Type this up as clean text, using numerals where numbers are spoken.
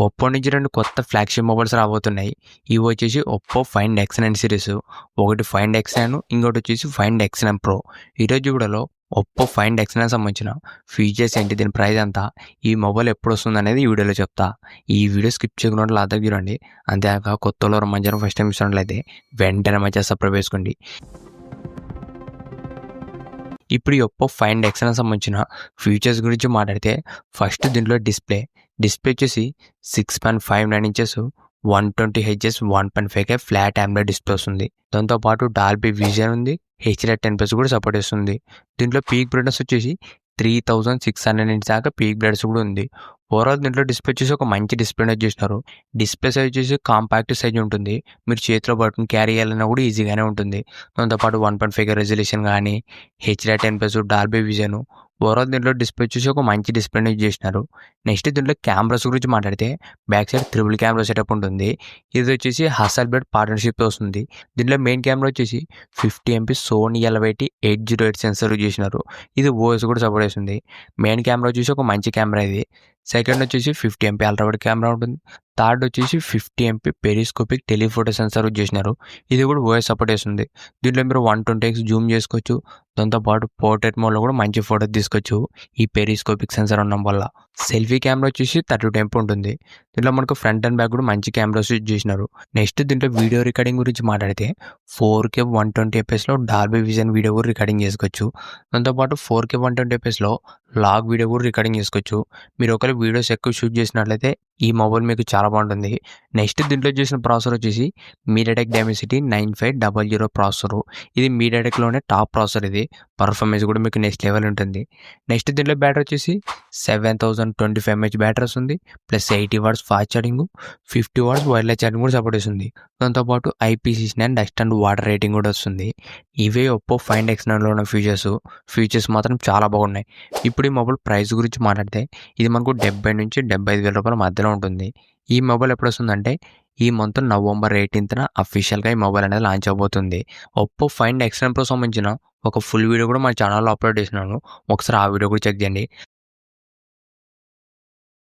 Oppo నుంచి 2 కొత్త flagship mobiles రాబోతున్నాయి. ఇవి వచ్చేసి ఒప్పో ఫైండ్ ఎక్స్9 సిరీస్. ఒకటి ఫైండ్ ఎక్స్9 ఇంకోటొచ్చేసి ఫైండ్ ఎక్స్9 ప్రో. ఈరోజు వీడియోలో ఒప్పో ఫైండ్ ఎక్స్9 సంబంధించిన ఫీచర్స్ ఏంటి, దీని ప్రైస్ ఎంత, ఈ మొబైల్ ఎప్పుడొస్తుందనేది ఈ వీడియోలో చెప్తా. ఈ వీడియో స్కిప్ చేయకుండా లాస్ట్‌దాకా చూడండి. అంతేకాక కొత్తోళ్ళు మన ఛానల్ ఫస్ట్ టైం చూస్తున్నట్లయితే వెంటనే మన ఛానల్ సబ్స్క్రైబ్ చేసుకోండి. ఇప్పుడు ఈ ఒప్పో ఫైండ్ ఎక్స్9 సంబంధించిన ఫీచర్స్ గురించి మాట్లాడితే ఫస్ట్ దీంట్లో డిస్ప్లే వచ్చేసి 6.59 ఇంచెస్ 120 హెచ్ఎస్ 1.5K ఫ్లాట్ AMOLED డిస్ప్లే వస్తుంది. దాంతోపాటు డాల్బీ విజన్ ఉంది, HDR10+ కూడా సపోర్ట్ చేస్తుంది. దీంట్లో పీక్ బ్రైట్నెస్ వచ్చేసి 3600 నిట్స్ దాకా పీక్ బ్రైట్నెస్ కూడా ఉంది. ఓవరాల్ దీంట్లో డిస్ప్లే వచ్చేసి ఒక మంచి డిస్ప్లేనే చేసినారు. డిస్ప్లే సైజ్ వచ్చేసి కాంపాక్ట్ సైజ్ ఉంటుంది. మీరు చేతిలో పట్టుకుని క్యారీ చేయాలన్నా కూడా ఈజీగానే ఉంటుంది. దాంతోపాటు 1.5K రెజల్యూషన్ కానీ, HDR10+ డాల్బీ విజన్, ఓవరాల్ దీంట్లో డిస్ప్లే వచ్చేసి ఒక మంచి డిస్ప్లేనే యూజ్ చేసినారు. నెక్స్ట్ దీంట్లో కెమెరాస్ గురించి మాట్లాడితే back side triple camera setup ఉంటుంది. ఇది వచ్చేసి హసల్బ్లేడ్ పార్ట్నర్షిప్ వస్తుంది. దీంట్లో మెయిన్ కెమెరా వచ్చేసి 50MP Sony LVT 808 censor use చేసినారు. ఇది OS కూడా సపోర్ట్ చేస్తుంది. మెయిన్ కెమెరా వచ్చేసి ఒక మంచి కెమెరా ఇది. సెకండ్ వచ్చేసి 50MP అల్ట్రావైడ్ కెమెరా ఉంటుంది. థర్డ్ వచ్చేసి 50MP periscopic telephoto censor use చేసినారు. ఇది కూడా OS సపోర్ట్ చేస్తుంది. దీంట్లో మీరు 120x జూమ్ చేసుకోవచ్చు. దాంతోపాటు పోర్ట్రేట్ మోడ్లో కూడా మంచి ఫోటో తీసుకోవచ్చు ఈ పెరిస్కోపిక్ సెన్సార్ ఉండడం వల్ల. సెల్ఫీ కెమెరా వచ్చేసి 32MP ఉంటుంది. దీంట్లో మనకు ఫ్రంట్ అండ్ బ్యాక్ కూడా మంచి కెమెరాస్ యూజ్ చేసినారు. నెక్స్ట్ దీంట్లో వీడియో రికార్డింగ్ గురించి మాట్లాడితే 4K 120fps Dolby vision video కూడా రికార్డింగ్ చేసుకోవచ్చు. దాంతోపాటు 4K 120fps లాగ్ వీడియో కూడా రికార్డింగ్ చేసుకోవచ్చు. మీరు ఒకవేళ వీడియోస్ ఎక్కువ షూట్ చేసినట్లయితే ఈ మొబైల్ మీకు చాలా బాగుంటుంది. నెక్స్ట్ దీంట్లో చేసిన ప్రాసెసర్ వచ్చేసి మీడియాటెక్ డైమెన్సిటీ 9500 ప్రాసెసర్. ఇది మీడియాటెక్లోనే టాప్ ప్రాసెసర్. ఇది పర్ఫార్మెన్స్ కూడా మీకు నెక్స్ట్ లెవెల్ ఉంటుంది. నెక్స్ట్ దీంట్లో బ్యాటరీ వచ్చేసి 7025 mAh బ్యాటరీ వస్తుంది. Plus 80 watts fast charging, 50 watts wireless charging కూడా సపోర్ట్ చేస్తుంది. దాంతోపాటు IP69 dust and water rating కూడా వస్తుంది. ఇవే ఒప్పో ఫైండ్ ఎక్స్9లో ఉన్న ఫీచర్స్ మాత్రం చాలా బాగున్నాయి. ఇప్పుడు ఈ మొబైల్ ప్రైస్ గురించి మాట్లాడితే ఇది మనకు 70 నుంచి 75,000 రూపాయల మధ్యలో ఉంటుంది. ఈ మొబైల్ ఎప్పుడు వస్తుందంటే ఈ మంత్ November 18న అఫీషియల్గా ఈ మొబైల్ అనేది లాంచ్ అవబోతుంది. ఒప్పో ఫైండ్ ఎక్స్9 ప్రో సంబంధించిన ఒక ఫుల్ వీడియో కూడా మా ఛానల్లో అప్లోడ్ చేసినాను. ఒకసారి ఆ వీడియో కూడా చెక్ చేయండి.